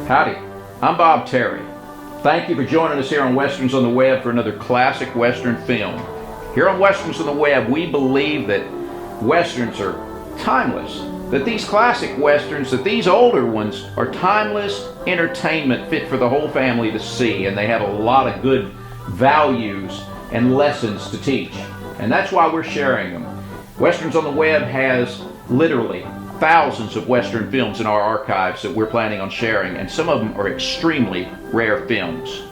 Howdy, I'm Bob Terry. Thank you for joining us here on Westerns on the Web for another classic Western film. Here on Westerns on the Web, we believe that Westerns are timeless, that these classic Westerns, that these older ones are timeless entertainment fit for the whole family to see, and they have a lot of good values and lessons to teach. And that's why we're sharing them. Westerns on the Web has literally thousands of Western films in our archives that we're planning on sharing, and some of them are extremely rare films.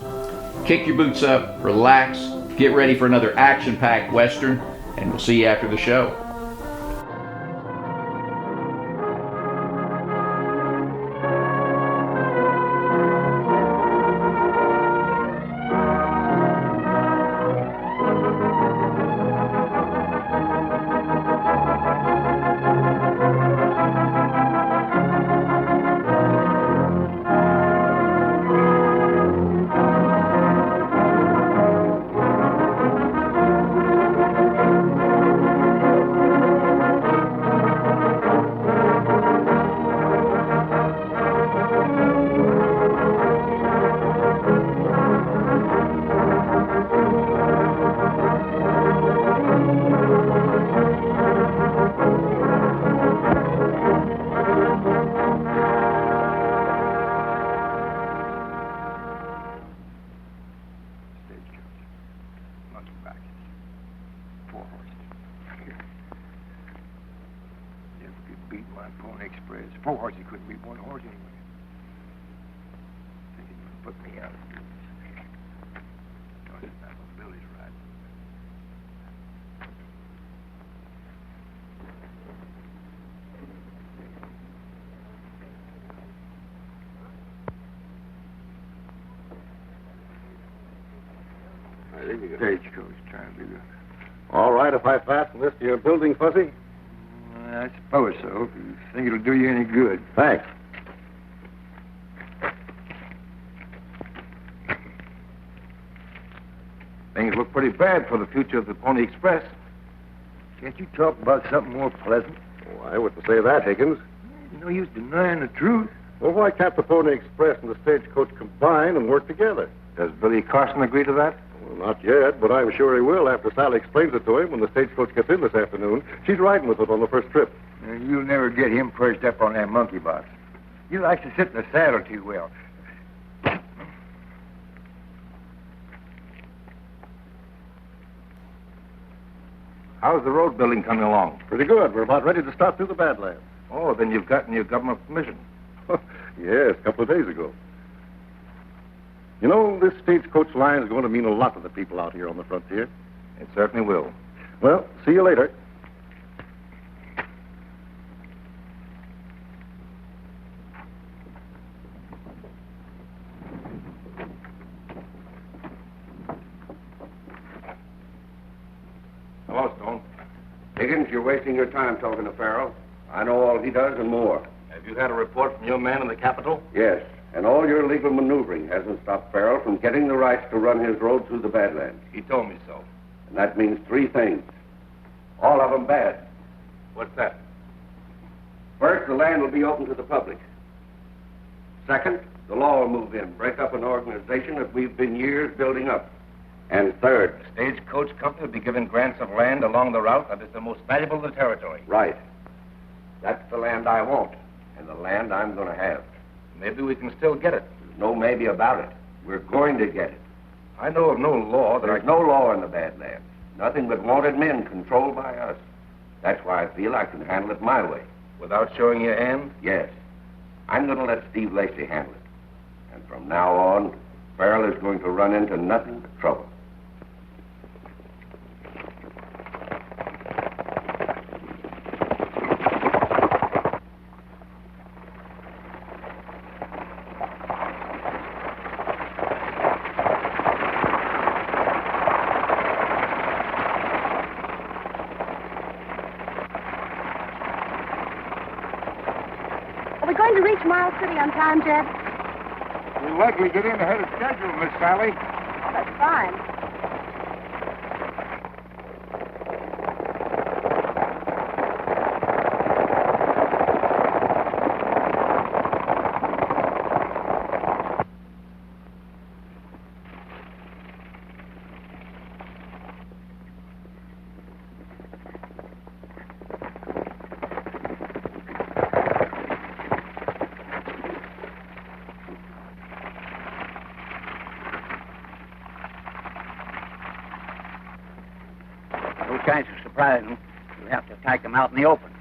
Kick your boots up, relax, get ready for another action-packed Western, and we'll see you after the show. Stagecoach trying to be good. All right, if I fasten this to your building, Fuzzy? I suppose so, if you think it'll do you any good. Thanks. Things look pretty bad for the future of the Pony Express. Can't you talk about something more pleasant? Oh, I wouldn't say that, Higgins. No use denying the truth. Well, why can't the Pony Express and the Stagecoach combine and work together? Does Billy Carson agree to that? Well, not yet, but I'm sure he will after Sally explains it to him when the Stagecoach gets in this afternoon. She's riding with it on the first trip. You'll never get him perched up on that monkey box. He likes to sit in the saddle too well. How's the road building coming along? Pretty good. We're about ready to start through the Badlands. Oh, then you've gotten your government permission. Yes, a couple of days ago. You know, this Stagecoach line is going to mean a lot to the people out here on the frontier. It certainly will. Well, see you later. Hello, Stone. Higgins, you're wasting your time talking to Farrell. I know all he does and more. Have you had a report from your man in the Capitol? Yes, and all your legal maneuvering hasn't stopped Farrell from getting the rights to run his road through the Badlands. He told me so. And that means three things. All of them bad. What's that? First, the land will be open to the public. Second, the law will move in, break up an organization that we've been years building up. And third... The Stagecoach Company will be given grants of land along the route that is the most valuable in the territory. Right. That's the land I want, and the land I'm going to have. Maybe we can still get it. There's no maybe about it. We're going to get it. I know of no law that There's no law in the Badlands. Nothing but wanted men controlled by us. That's why I feel I can handle it my way. Without showing your hand? Yes. I'm going to let Steve Lacey handle it. And from now on, Farrell is going to run into nothing but trouble. Are we going to reach Miles City on time, Jed? We'll likely get in ahead of schedule, Miss Sally. Oh, that's fine. chance of surprising them, you have to attack them out in the open.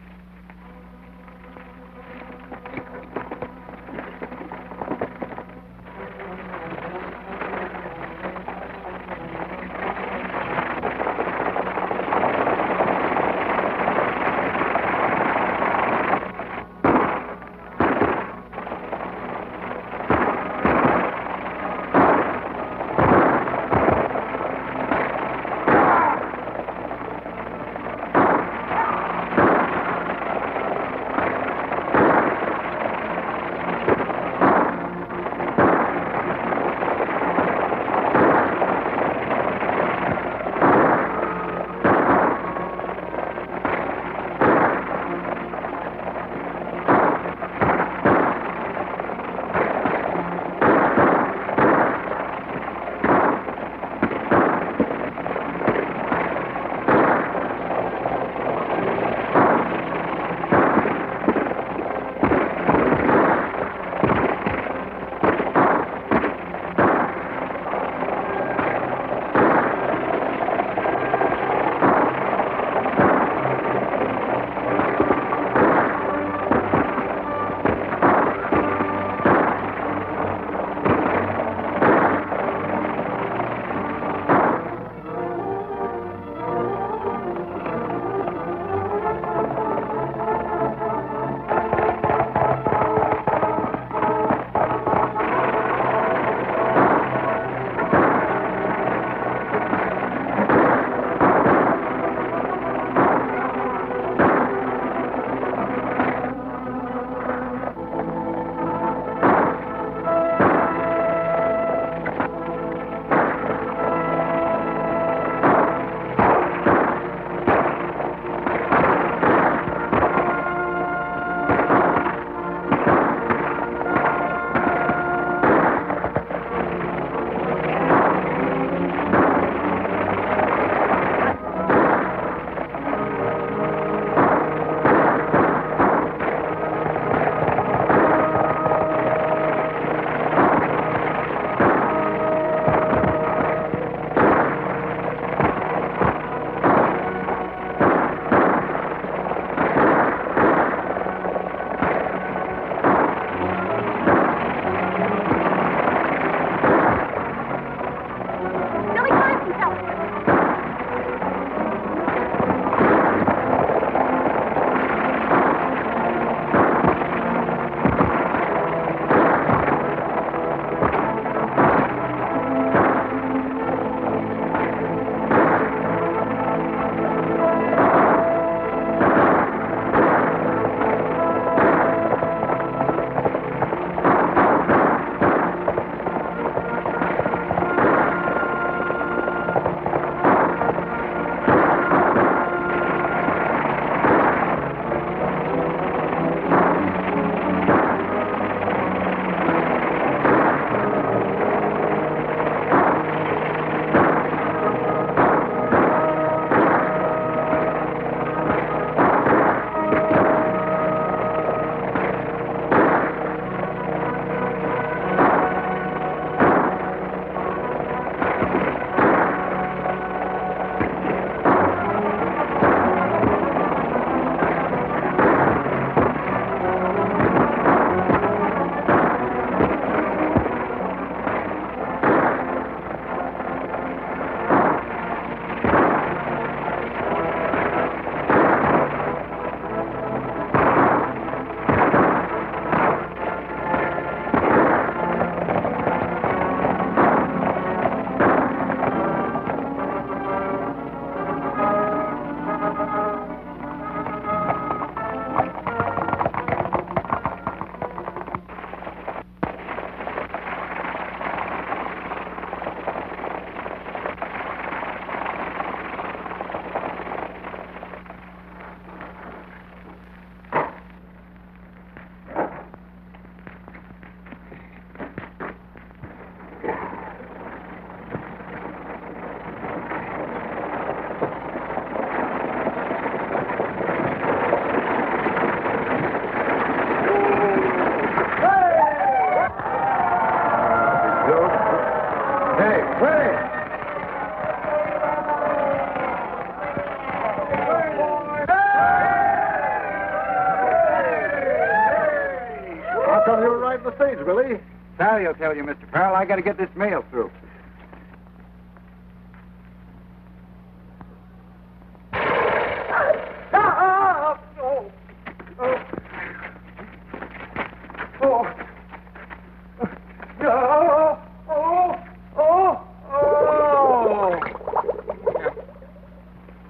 the stage, Billy. Sally will tell you, Mr. Farrell. I got to get this mail through.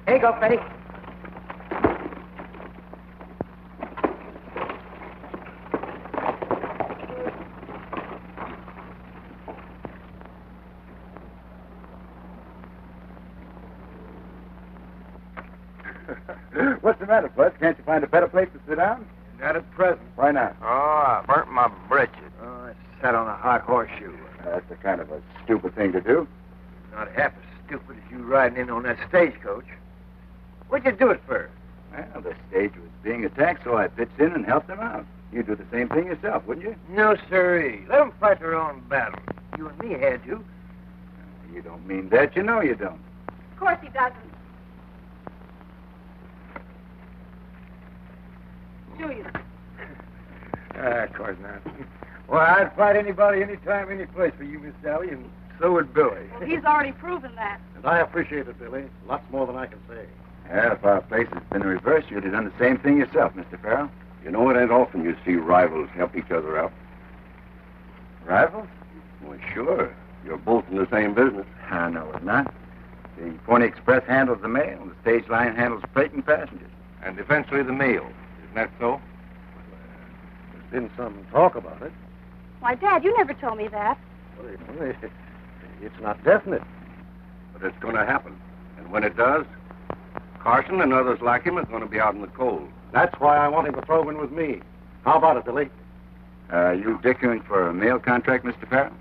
Here you go, Freddie. What's the matter, Bud? Can't you find a better place to sit down? Not at present. Why not? Oh, I burnt my britches. Oh, I sat on a hot horseshoe. That's a kind of a stupid thing to do. Not half as stupid as you riding in on that stagecoach. What'd you do it for? Well, the stage was being attacked, so I pitched in and helped them out. You'd do the same thing yourself, wouldn't you? No, sirree. Let them fight their own battle. You and me had to. You don't mean that. You know you don't. Of course he doesn't. Do you? Of course not. Well, I'd fight anybody, anytime, any place for you, Miss Sally, and so would Billy. Well, he's already proven that. And I appreciate it, Billy. Lots more than I can say. Yeah, if our place had been reversed, you'd have done the same thing yourself, Mr. Farrell. You know, it ain't often you see rivals help each other out. Rivals? Well, sure. You're both in the same business. No, it's not. The Pony Express handles the mail, and the stage line handles freight and passengers. And eventually the meal. Isn't that so? There's been some talk about it. Why, Dad, you never told me that. Well, it's not definite. But it's going to happen. And when it does, Carson and others like him are going to be out in the cold. That's why I want him to throw in with me. How about it, Billy? You dickering for a mail contract, Mr. Farrell?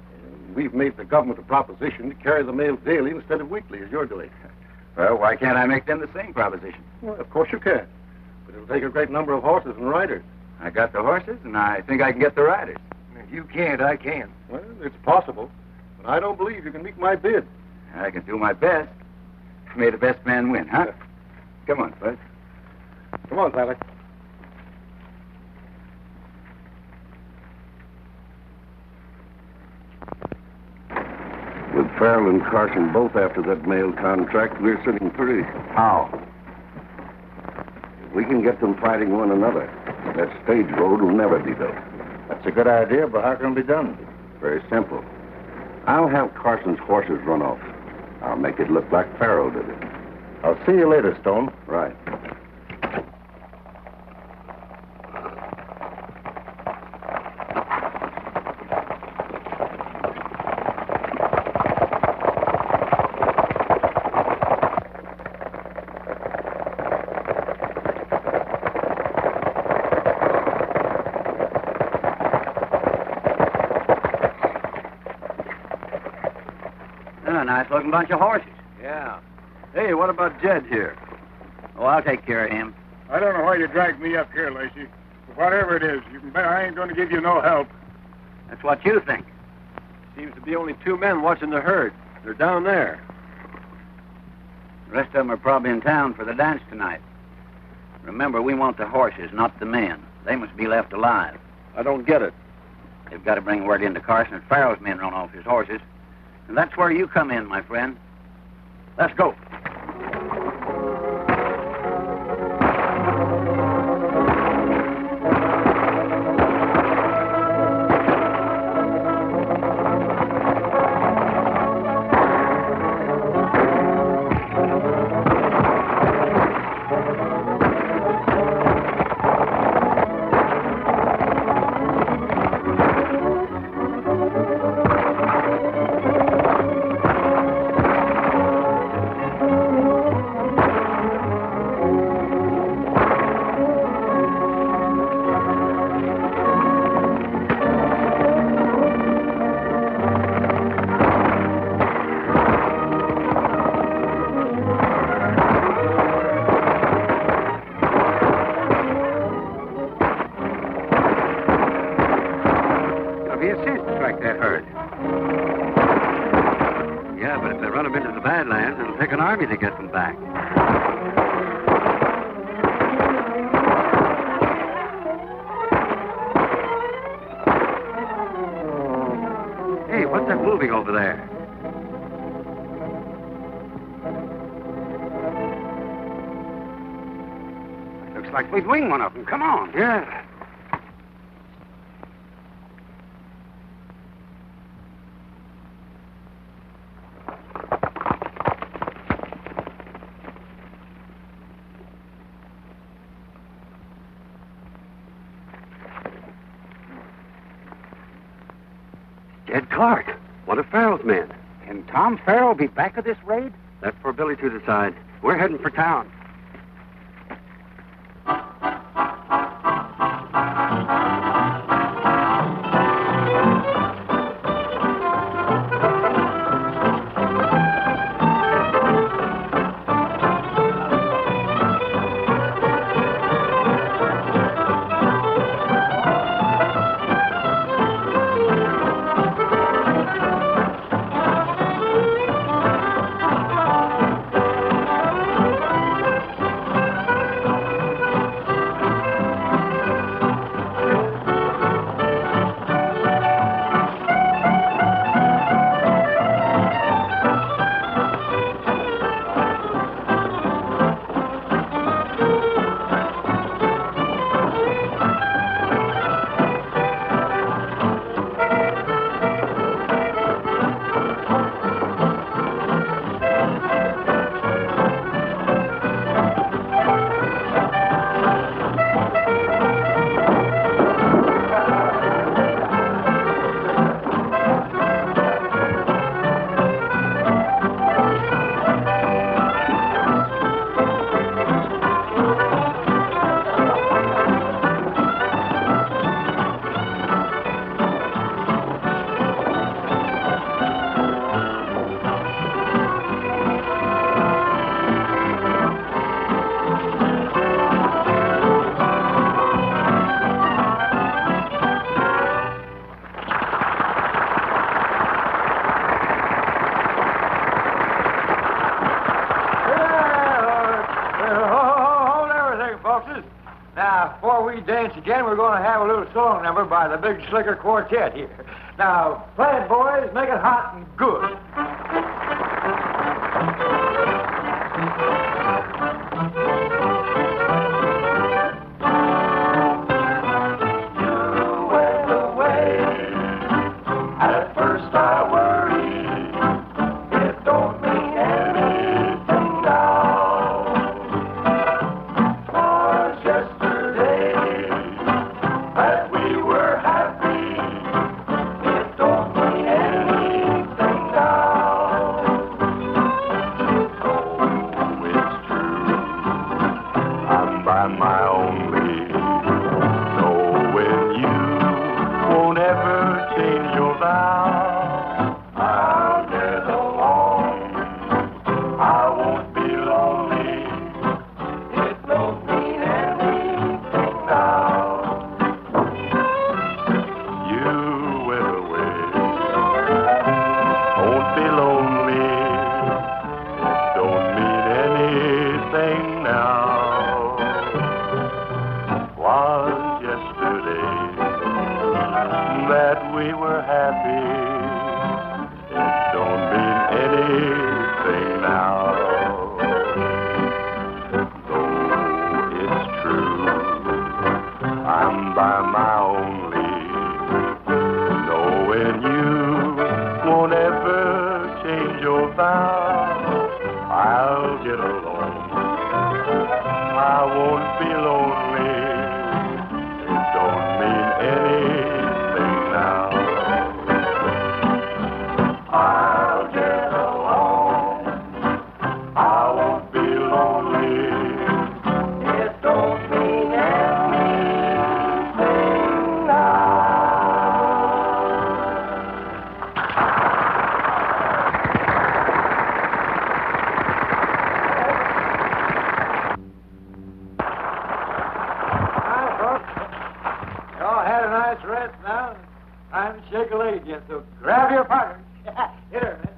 We've made the government a proposition to carry the mail daily instead of weekly, as you're doing. Well, why can't I make them the same proposition? Well, of course you can. But it'll take a great number of horses and riders. I got the horses, and I think I can get the riders. If you can't, I can. Well, it's possible. But I don't believe you can meet my bid. I can do my best. May the best man win, huh? Come on, Bud. Come on, Sally. With Farrell and Carson both after that mail contract, we're sitting pretty. How? If we can get them fighting one another, that stage road will never be built. That's a good idea, but how can it be done? Very simple. I'll have Carson's horses run off. I'll make it look like Farrell did it. I'll see you later, Stone. Right. A nice-looking bunch of horses. Yeah. Hey, what about Jed here? Oh, I'll take care of him. I don't know why you dragged me up here, Lacey. But whatever it is, you can bet I ain't going to give you no help. That's what you think. Seems to be only 2 men watching the herd. They're down there. The rest of them are probably in town for the dance tonight. Remember, we want the horses, not the men. They must be left alive. I don't get it. They've got to bring word into Carson that Farrell's men run off his horses. And that's where you come in, my friend. Let's go. Yeah, but if they run them into the Badlands, it'll take an army to get them back. that moving over there? Looks like we've winged one of them. Come on. Yeah. Jed Clark, one of Farrell's men. Can Tom Farrell be back of this raid? That's for Billy to decide. We're heading for town. Now, before we dance again, we're going to have a little song number by the Big Slicker Quartet here. Now, play it, boys. Make it hot and good. So grab your partner. Hit her, man.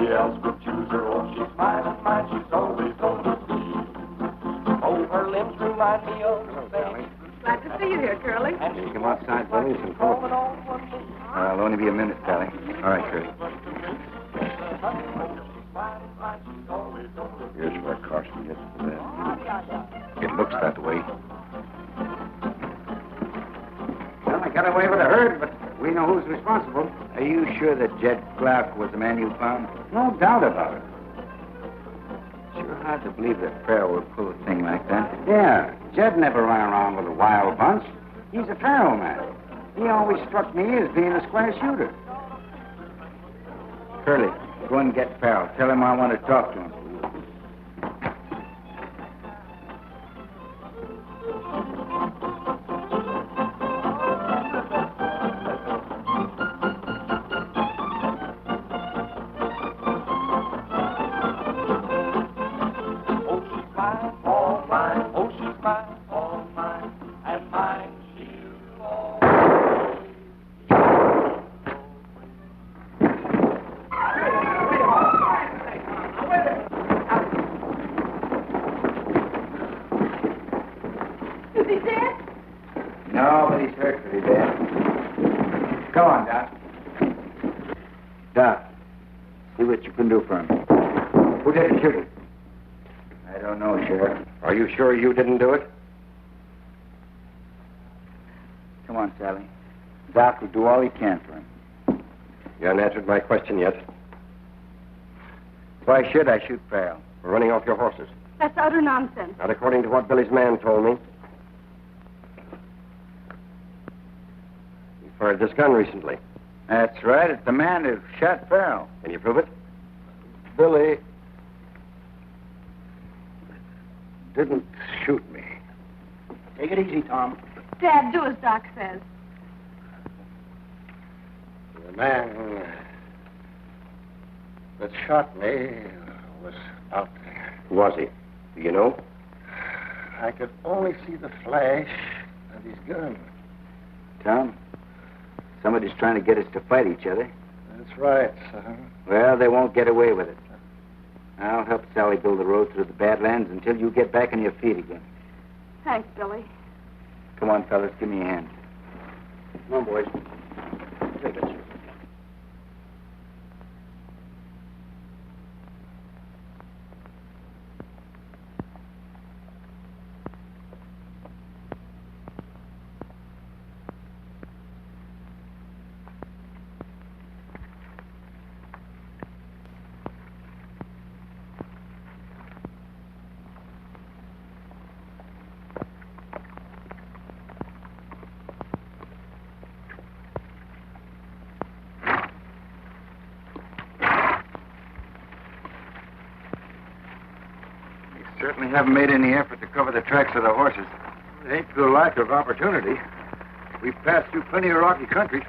nobody else could choose her. Oh, she's mine and mine, she's always gonna be. Oh, her limbs remind me of the baby. Glad to see you here, Curly. Can you come outside, Billy? Some coffee. I'll only be a minute, Sally. All right, Curly. Here's where Carson gets to that. It looks that way. Well, I got away with a herd, but we know who's responsible. Are you sure that Jed Clark was the man you found? No doubt about it. Sure hard to believe that Farrell would pull a thing like that. Yeah, Jed never ran around with a wild bunch. He's a Farrell man. He always struck me as being a square shooter. Curly, go and get Farrell. Tell him I want to talk to him. Nobody's hurt pretty bad. Come on, Doc. Doc, see what you can do for him. Who did it, shoot him? I don't know, Sheriff. Are you sure you didn't do it? Come on, Sally. Doc will do all he can for him. You haven't answered my question yet. Why should I shoot Farrell? For running off your horses. That's utter nonsense. Not according to what Billy's man told me. You fired this gun recently. That's right. It's the man who shot Farrell. Can you prove it? Billy didn't shoot me. Take it easy, Tom. Dad, do as Doc says. The man that shot me was out there. Who was he? Do you know? I could only see the flash of his gun. Tom, somebody's trying to get us to fight each other. That's right, son. Well, they won't get away with it. I'll help Sally build the road through the Badlands until you get back on your feet again. Thanks, Billy. Come on, fellas, give me a hand. Come on, boys. Take it. Certainly haven't made any effort to cover the tracks of the horses. It ain't through lack of opportunity. We've passed through plenty of rocky country.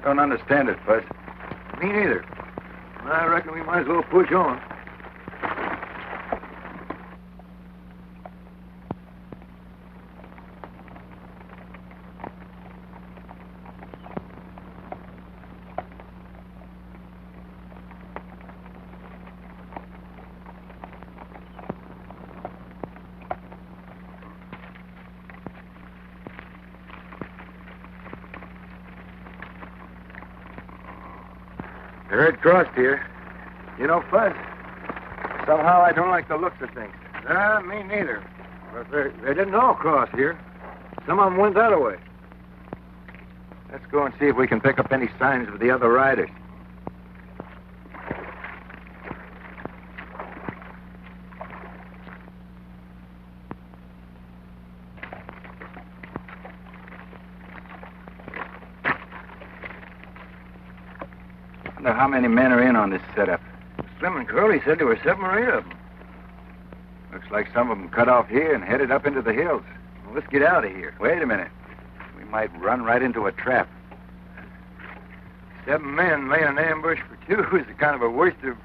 Don't understand it, Fuzz. Me neither. I reckon we might as well push on. The herd crossed here. You know, Fuzz, somehow I don't like the looks of things. Me neither. But they didn't all cross here. Some of them went that way. Let's go and see if we can pick up any signs of the other riders. I wonder how many men are in on this setup. Slim and Curly said there were 7 or 8 of them. Looks like some of them cut off here and headed up into the hills. Well, let's get out of here. Wait a minute. We might run right into a trap. 7 men laying an ambush for 2 is a kind of a waste of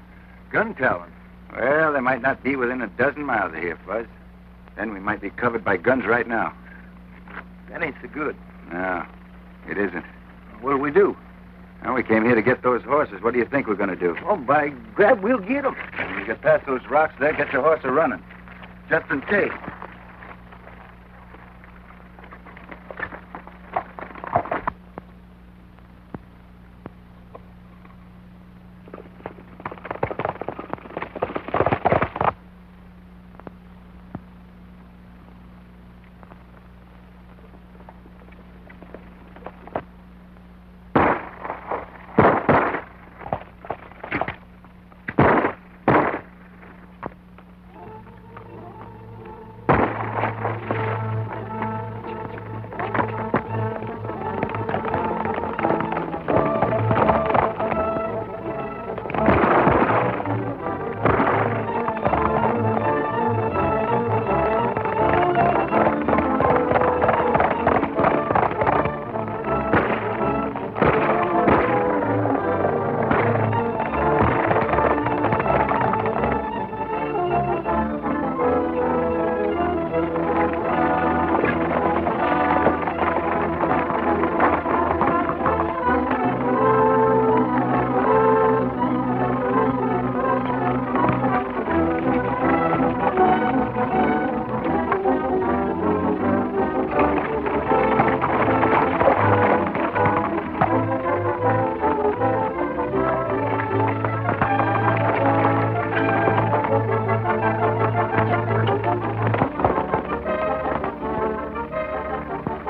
gun talent. Well, they might not be within a dozen miles of here, Fuzz. Then we might be covered by guns right now. That ain't so good. No, it isn't. What'll we do? Well, we came here to get those horses. What do you think we're going to do? Oh, by grab, we'll get them. When you get past those rocks there, get your horse a-running. Just in case.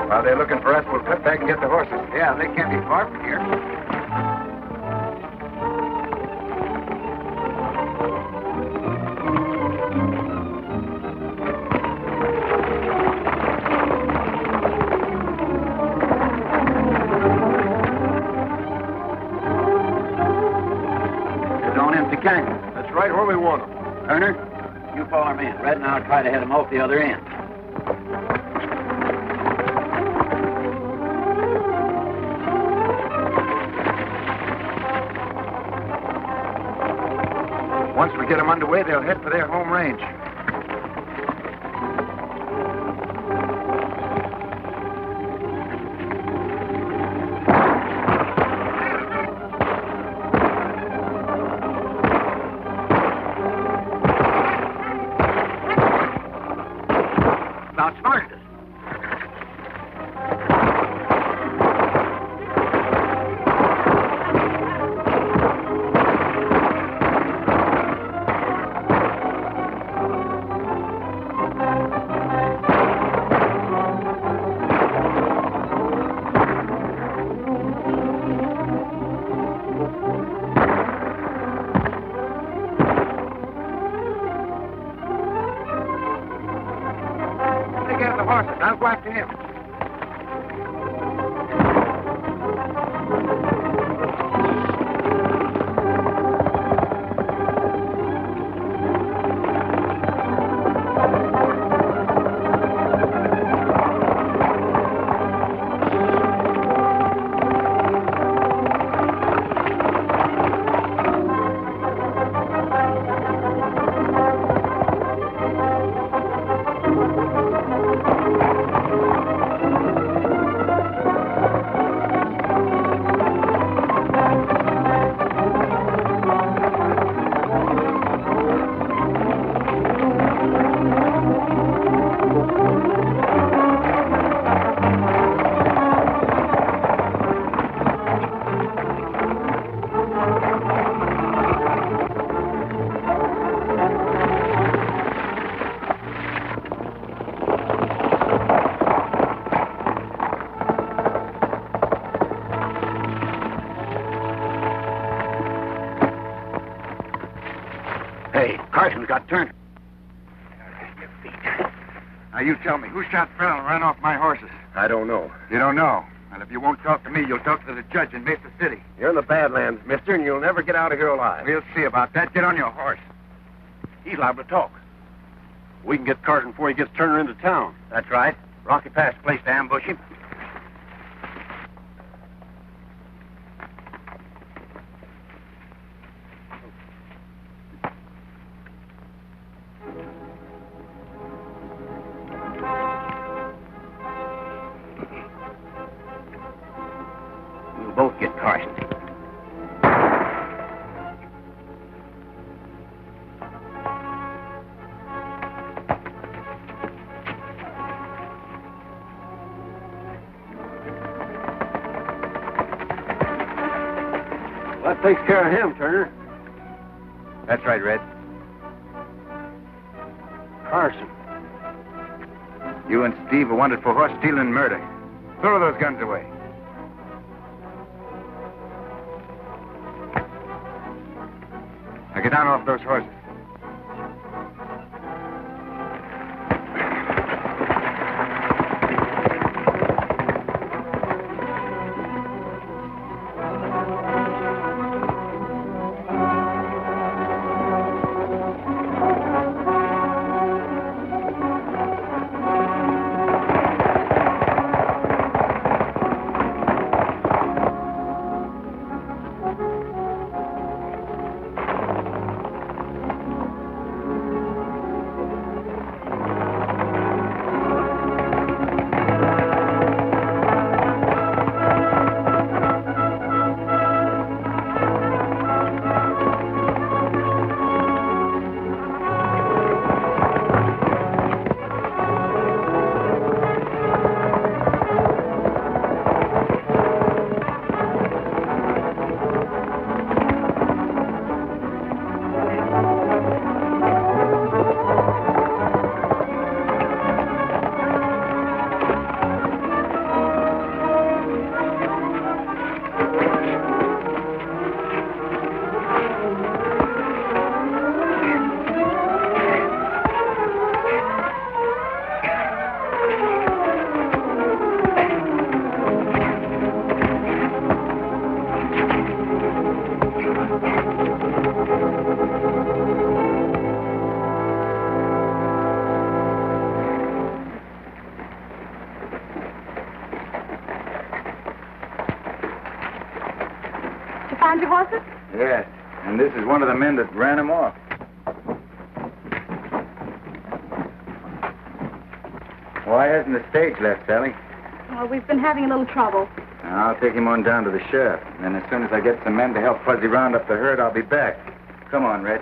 While they're looking for us, we'll cut back and get the horses. Yeah, they can't be far from here. It's on empty canyon. That's right where we want them. Turner, you follow me. Red and I'll try to head them off the other end. Once we get them underway, they'll head for their home range. Outsmarted us. Horses. I'll go after him. Hey, Carson's got Turner. Your feet. Now, you tell me, who shot Farrell and ran off my horses? I don't know. You don't know? Well, if you won't talk to me, you'll talk to the judge in Mesa City. You're in the Badlands, mister, and you'll never get out of here alive. We'll see about that. Get on your horse. He's liable to talk. We can get Carson before he gets Turner into town. That's right. Rocky Pass place to ambush him. We'll both get Carson. takes care of him, Turner. That's right, Red. Carson. You and Steve are wanted for horse stealing and murder. Throw those guns away. Now get down off those horses. Find your horses? Yes, and this is one of the men that ran him off. Why hasn't the stage left, Sally? Well, we've been having a little trouble. I'll take him on down to the sheriff. And as soon as I get some men to help Fuzzy round up the herd, I'll be back. Come on, Red.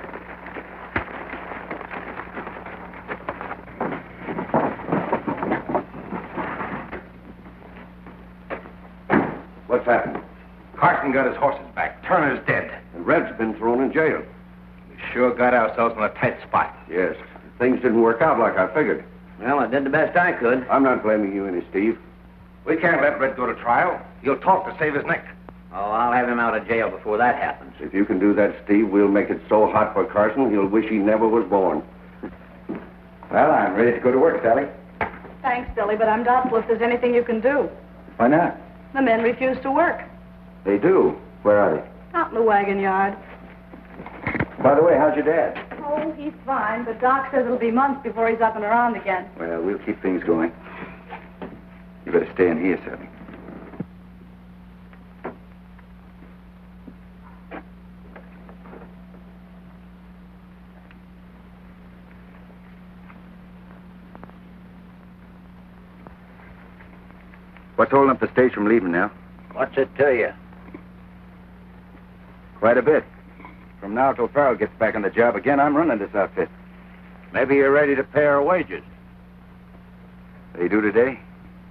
What's happened? Carson got his horses back. Turner's dead. And Red's been thrown in jail. We sure got ourselves in a tight spot. Yes. Things didn't work out like I figured. Well, I did the best I could. I'm not blaming you any, Steve. We can't let Red go to trial. He'll talk to save his neck. Oh, I'll have him out of jail before that happens. If you can do that, Steve, we'll make it so hot for Carson, he'll wish he never was born. Well, I'm ready to go to work, Sally. Thanks, Billy, but I'm doubtful if there's anything you can do. Why not? The men refuse to work. They do. Where are they? Out in the wagon yard. By the way, how's your dad? Oh, he's fine, but Doc says it'll be months before he's up and around again. Well, we'll keep things going. You better stay in here, Sally. What's holding up the stage from leaving now? What's it to you? Quite a bit. From now till Farrell gets back on the job again, I'm running this outfit. Maybe you're ready to pay our wages. They do today?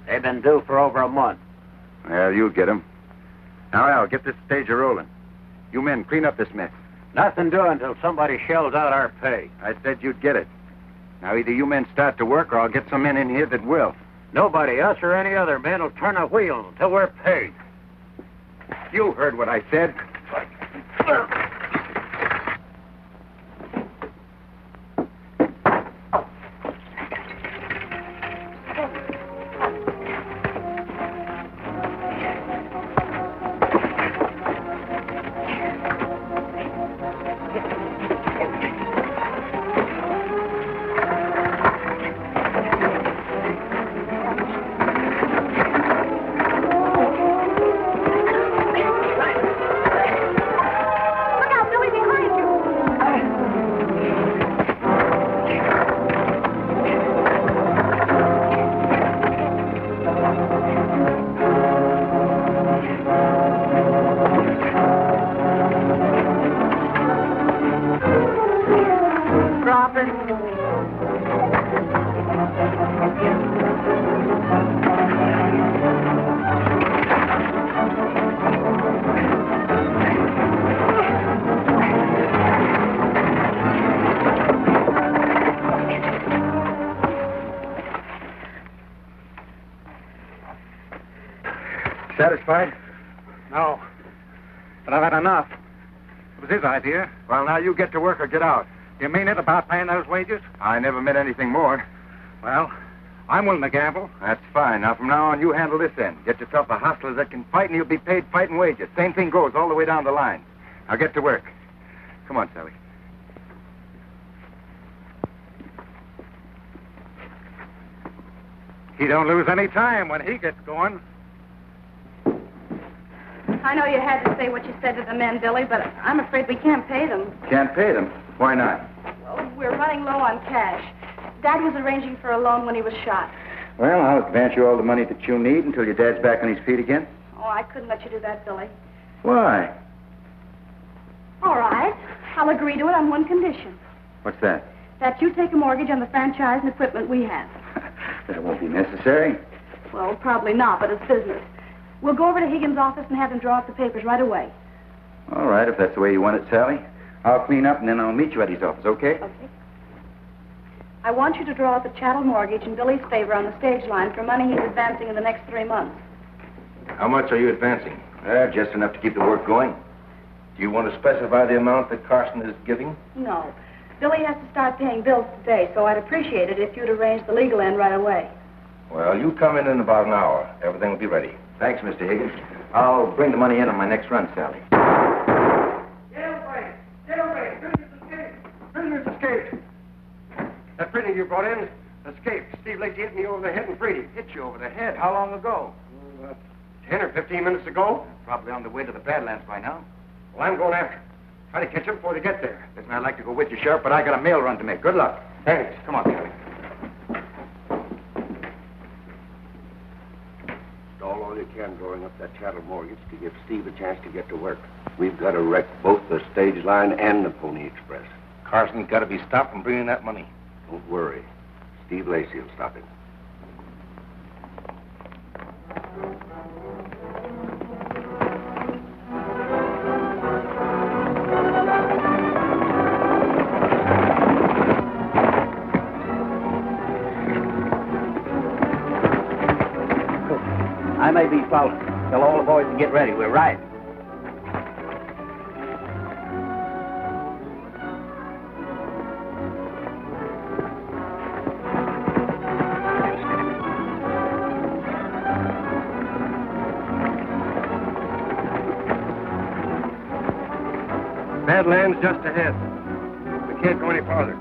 They've been due for over a month. Well, you'll get 'em. Now, Al, get this stage a-rolling. You men, clean up this mess. Nothing doing until somebody shells out our pay. I said you'd get it. Now, either you men start to work, or I'll get some men in here that will. Nobody, us or any other man, will turn a wheel until we're paid. You heard what I said. satisfied? No. But I've had enough. It was his idea. Well, now you get to work or get out. You mean it about paying those wages? I never meant anything more. Well, I'm willing to gamble. That's fine. Now, from now on, you handle this end. Get yourself a hustler that can fight, and you'll be paid fighting wages. Same thing goes all the way down the line. Now, get to work. Come on, Sally. He don't lose any time when he gets going. I know you had to say what you said to the men, Billy, but I'm afraid we can't pay them. Can't pay them. Why not? Well, we're running low on cash. Dad was arranging for a loan when he was shot. Well, I'll advance you all the money that you need until your dad's back on his feet again. Oh, I couldn't let you do that, Billy. Why? All right. I'll agree to it on one condition. What's that? That you take a mortgage on the franchise and equipment we have. That won't be necessary. Well, probably not, but it's business. We'll go over to Higgins' office and have him draw up the papers right away. All right, if that's the way you want it, Sally. I'll clean up and then I'll meet you at his office, okay? Okay. I want you to draw up a chattel mortgage in Billy's favor on the stage line for money he's advancing in the next 3 months. How much are you advancing? Just enough to keep the work going. Do you want to specify the amount that Carson is giving? No. Billy has to start paying bills today, so I'd appreciate it if you'd arrange the legal end right away. Well, you come in about an hour. Everything will be ready. Thanks, Mr. Higgins. I'll bring the money in on my next run, Sally. Jailbreak! Jailbreak! Prisoners escaped! Prisoners escaped! That prisoner you brought in escaped. Steve Lacey hit me over the head and freed him. Hit you over the head? How long ago? 10 or 15 minutes ago. Probably on the way to the Badlands by now. Well, I'm going after him. Try to catch him before they get there. Listen, I'd like to go with you, Sheriff, but I got a mail run to make. Good luck. Thanks. Come on, Sally. Stall all you can drawing up that chattel mortgage to give Steve a chance to get to work. We've got to wreck both the stage line and the Pony Express. Carson's got to be stopped from bringing that money. Don't worry. Steve Lacey will stop him. I may be following. Tell all the boys to get ready. We're riding. Badlands just ahead. We can't go any farther.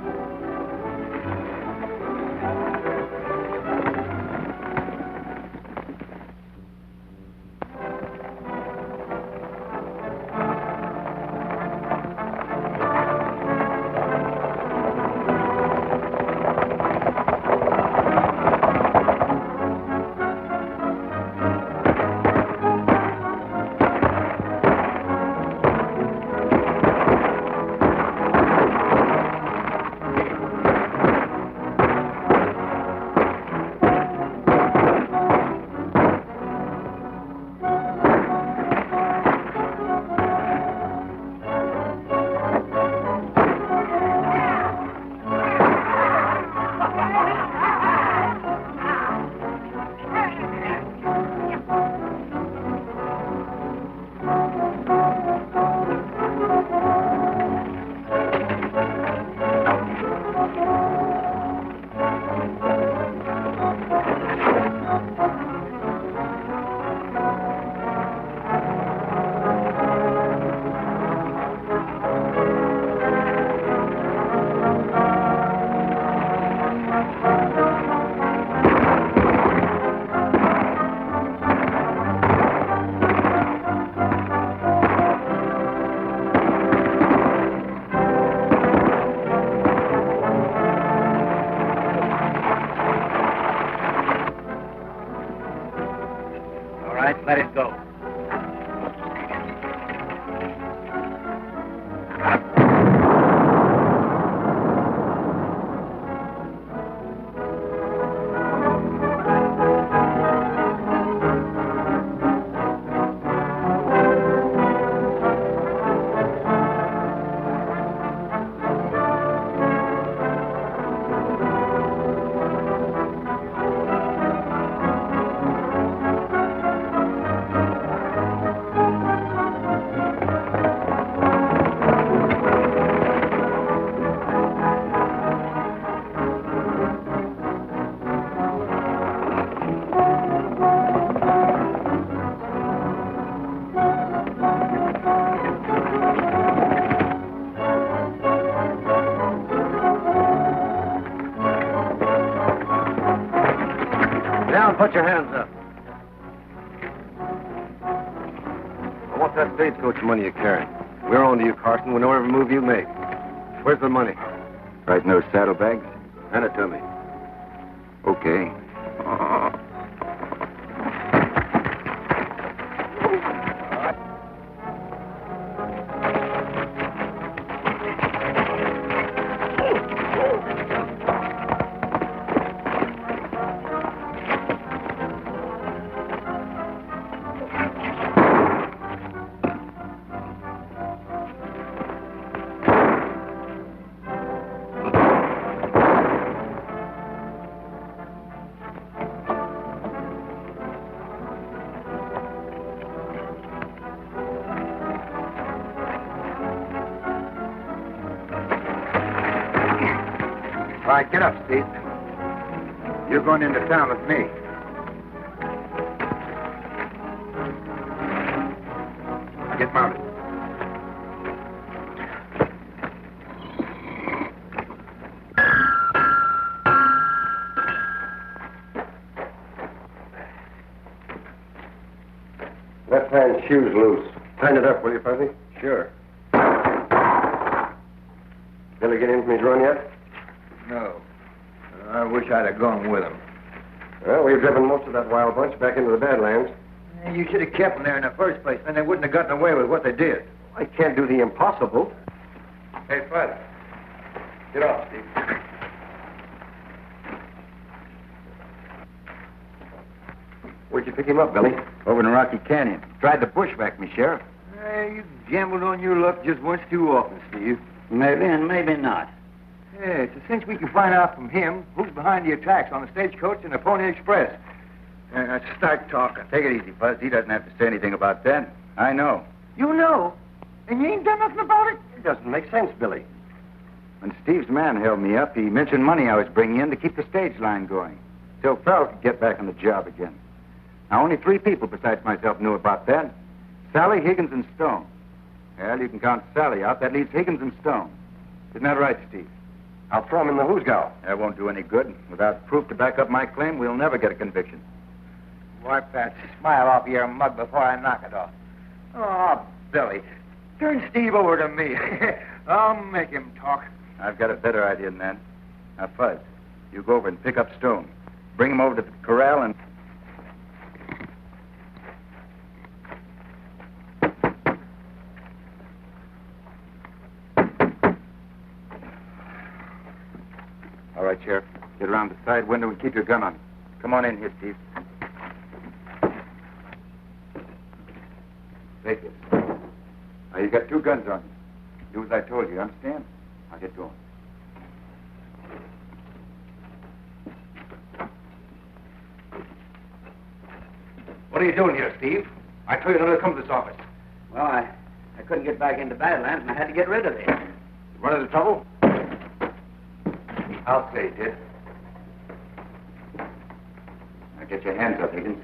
put your hands up. What's that stagecoach money you're carrying? We're on to you, Carson. We know every move you make. Where's the money? Right in those saddlebags? Hand it to me. Okay. All right, get up, Steve. You're going into town with me. Get mounted. Left hand shoe's loose. Tighten it up, will you, Fuzzy? Sure. Billy get in from his run yet? No. I wish I'd have gone with him. Well, we've driven most of that wild bunch back into the Badlands. You should have kept them there in the first place, then they wouldn't have gotten away with what they did. I can't do the impossible. Hey, Fud. Get off, Steve. Where'd you pick him up, Billy? Over in Rocky Canyon. Tried to bushwhack me, Sheriff. You gambled on your luck just once too often, Steve. Maybe and maybe not. Yeah, it's a cinch we can find out from him who's behind the attacks on the stagecoach and the Pony Express. Start talking. Take it easy, Fuzz. He doesn't have to say anything about that. I know. You know? And you ain't done nothing about it? It doesn't make sense, Billy. When Steve's man held me up, he mentioned money I was bringing in to keep the stage line going, till Farrell could get back on the job again. Now, only 3 people besides myself knew about that. Sally, Higgins, and Stone. Well, you can count Sally out. That leaves Higgins and Stone. Isn't that right, Steve? I'll throw him in the hoosgow. That won't do any good. Without proof to back up my claim, we'll never get a conviction. Wipe that smile off your mug before I knock it off. Oh, Billy, turn Steve over to me. I'll make him talk. I've got a better idea than that. Now, Fuzz, you go over and pick up Stone. Bring him over to the corral and... All right, Sheriff. Get around the side window and keep your gun on. Come on in here, Steve. Take this. Now, you got 2 guns on you. Do as I told you, understand? I'll get going. What are you doing here, Steve? I told you not to come to this office. Well, I couldn't get back into Badlands, and I had to get rid of it. You run into trouble? I'll say it did. Now, get your hands up, Higgins.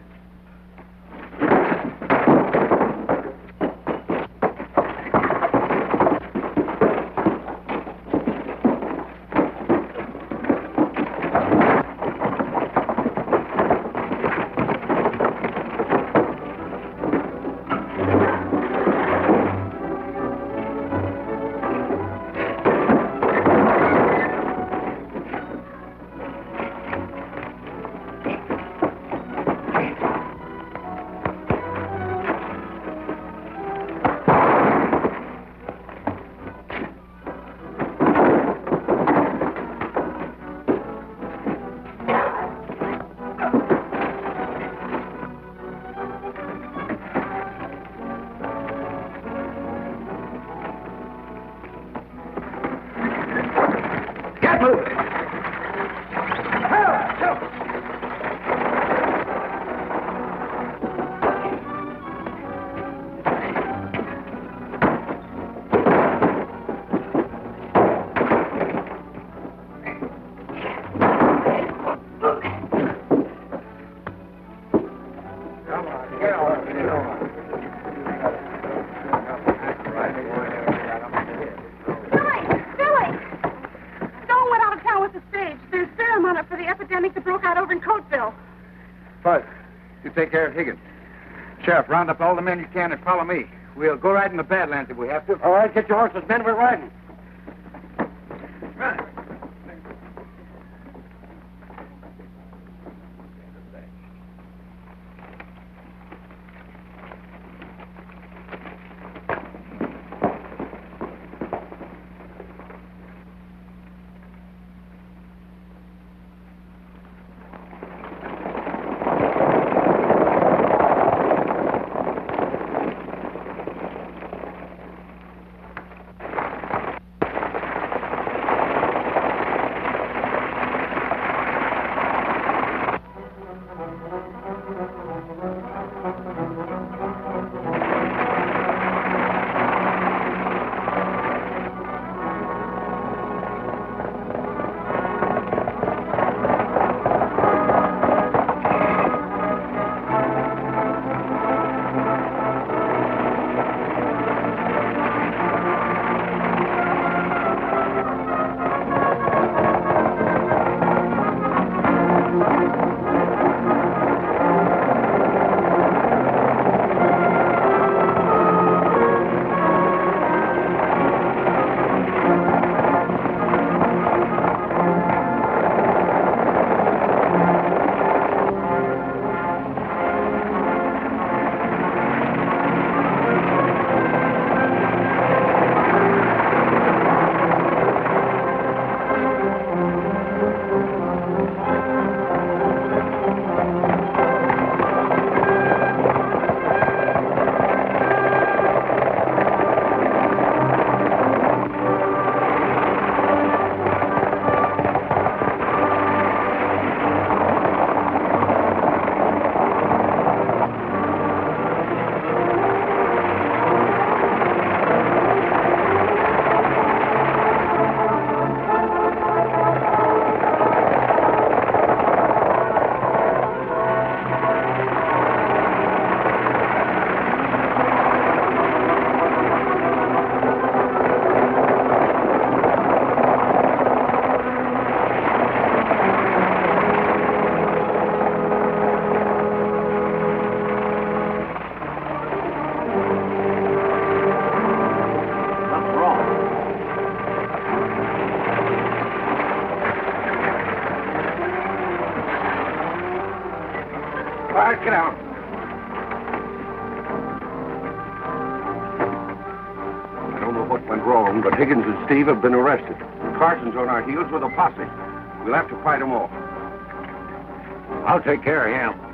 Buzz, you take care of Higgins. Sheriff, round up all the men you can and follow me. We'll go right in the Badlands if we have to. All right, get your horses, men. We're riding. Right. right, get out. I don't know what went wrong, but Higgins and Steve have been arrested. And Carson's on our heels with a posse. We'll have to fight them off. I'll take care of him.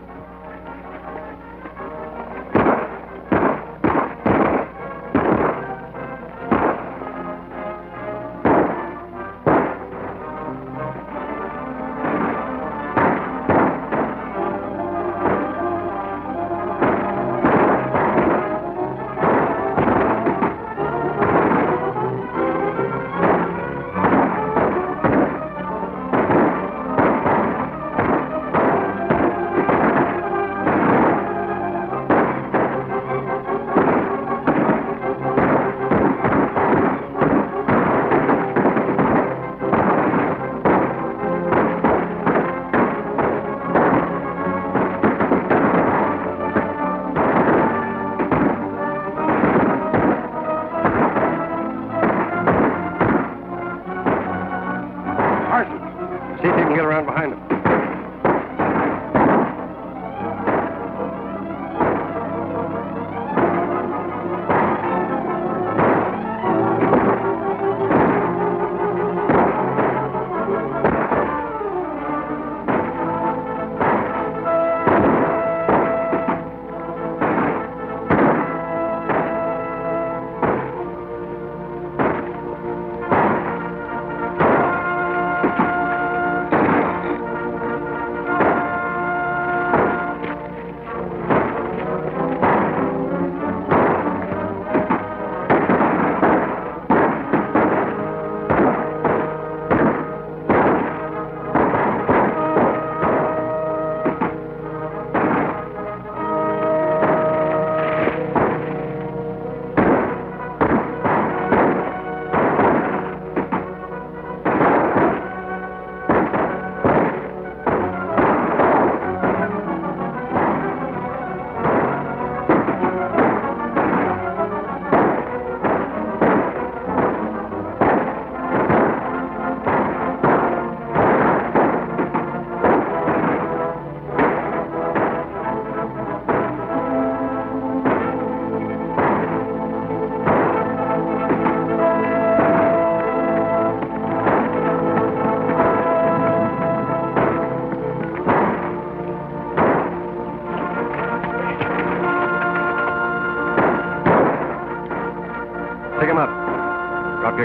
See if you can get around behind him.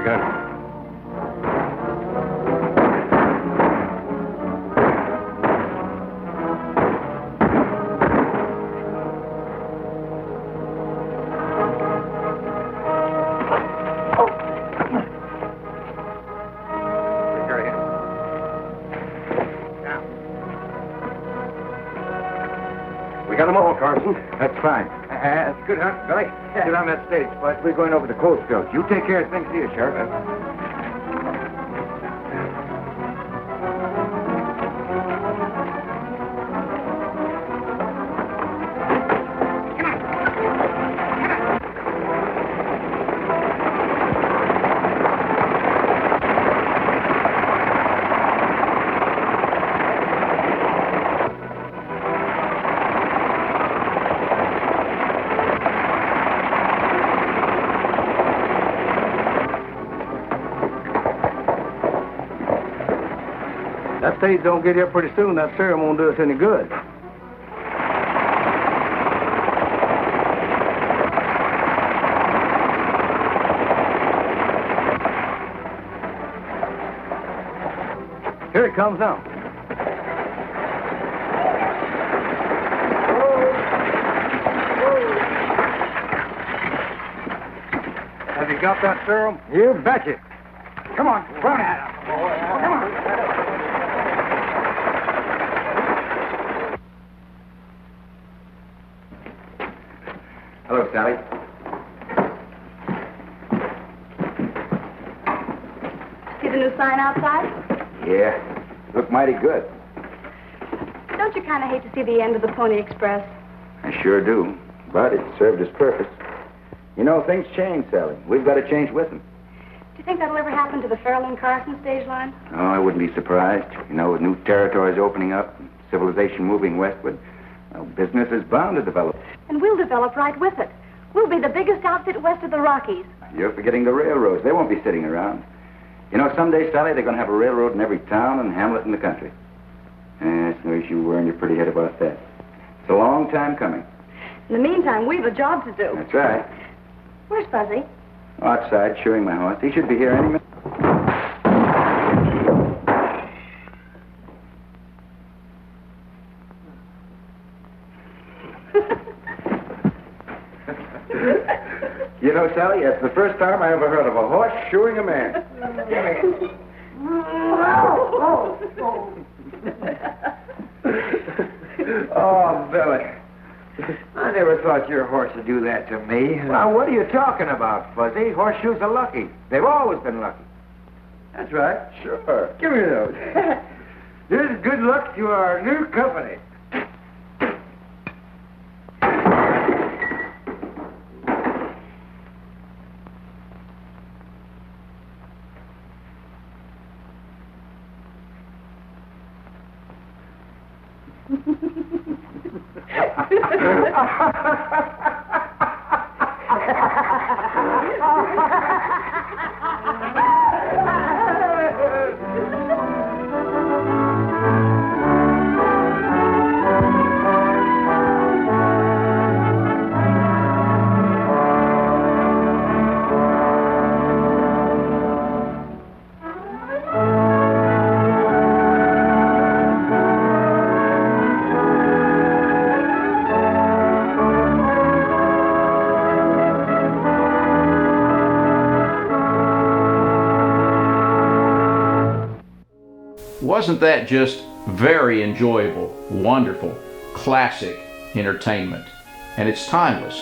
country. We got them all, Carson. That's fine. That's good, huh, Billy? Get on that stage, but we're going over the coast bills. You take care of things here, Sheriff. That stage don't get here pretty soon. That serum won't do us any good. Here it comes now. Have you got that serum? You betcha. Come on, run at it. Come on. Hello, Sally. See the new sign outside? Yeah, look mighty good. Don't you kind of hate to see the end of the Pony Express? I sure do, but it served its purpose. You know, things change, Sally. We've got to change with them. Do you think that'll ever happen to the Fairlane-Carson stage line? Oh, I wouldn't be surprised. You know, with new territories opening up, civilization moving westward, well, business is bound to develop. And we'll develop right with it. We'll be the biggest outfit west of the Rockies. You're forgetting the railroads. They won't be sitting around. You know, someday, Sally, they're going to have a railroad in every town and hamlet in the country. It's no use you worrying your pretty head about that. It's a long time coming. In the meantime, we've a job to do. That's right. Where's Fuzzy? Outside, shoeing my horse. He should be here any minute. You know, Sally, that's the first time I ever heard of a horse shoeing a man. Oh, Billy. I never thought your horse would do that to me. Now, what are you talking about, Fuzzy? Horseshoes are lucky. They've always been lucky. That's right. Sure. Give me those. Here's good luck to our new company. Wasn't that just very enjoyable, wonderful, classic entertainment? And it's timeless.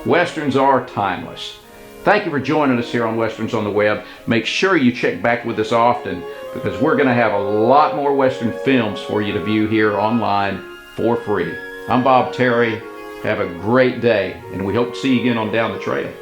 Westerns are timeless. Thank you for joining us here on Westerns on the Web. Make sure you check back with us often, because we're going to have a lot more Western films for you to view here online for free. I'm Bob Terry. Have a great day, and we hope to see you again on Down the Trail.